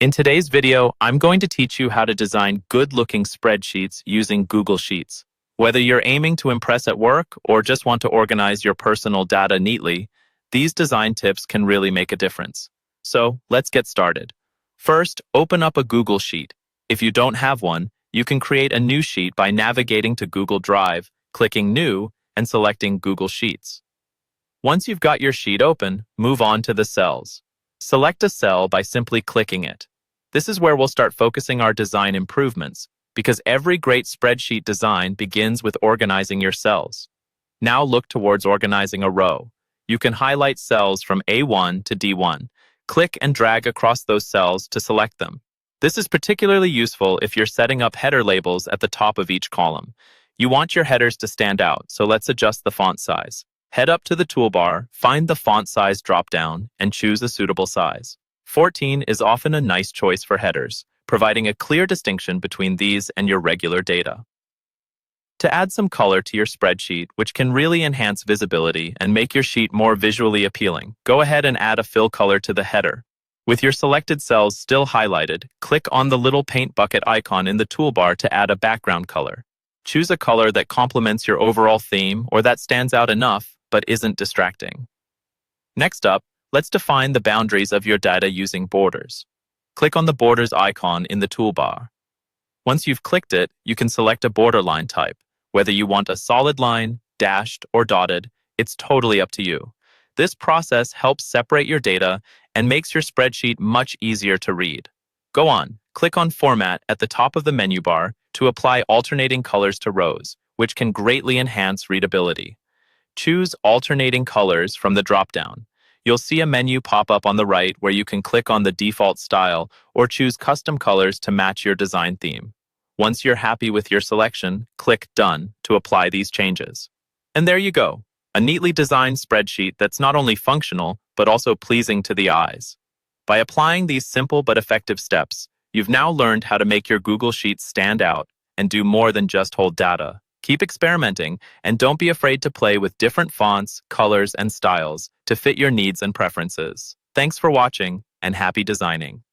In today's video, I'm going to teach you how to design good-looking spreadsheets using Google Sheets. Whether you're aiming to impress at work or just want to organize your personal data neatly, these design tips can really make a difference. So, let's get started. First, open up a Google Sheet. If you don't have one, you can create a new sheet by navigating to Google Drive, clicking New, and selecting Google Sheets. Once you've got your sheet open, move on to the cells. Select a cell by simply clicking it. This is where we'll start focusing our design improvements, because every great spreadsheet design begins with organizing your cells. Now look towards organizing a row. You can highlight cells from A1 to D1. Click and drag across those cells to select them. This is particularly useful if you're setting up header labels at the top of each column. You want your headers to stand out, so let's adjust the font size. Head up to the toolbar, find the font size drop-down, and choose a suitable size. 14 is often a nice choice for headers, providing a clear distinction between these and your regular data. To add some color to your spreadsheet, which can really enhance visibility and make your sheet more visually appealing, go ahead and add a fill color to the header. With your selected cells still highlighted, click on the little paint bucket icon in the toolbar to add a background color. Choose a color that complements your overall theme or that stands out enough but isn't distracting. Next up, let's define the boundaries of your data using borders. Click on the borders icon in the toolbar. Once you've clicked it, you can select a borderline type. Whether you want a solid line, dashed, or dotted, it's totally up to you. This process helps separate your data and makes your spreadsheet much easier to read. Go on, click on Format at the top of the menu bar to apply alternating colors to rows, which can greatly enhance readability. Choose Alternating Colors from the drop-down. You'll see a menu pop up on the right where you can click on the default style or choose custom colors to match your design theme. Once you're happy with your selection, click Done to apply these changes. And there you go, a neatly designed spreadsheet that's not only functional, but also pleasing to the eyes. By applying these simple but effective steps, you've now learned how to make your Google Sheets stand out and do more than just hold data. Keep experimenting, and don't be afraid to play with different fonts, colors, and styles to fit your needs and preferences. Thanks for watching, and happy designing.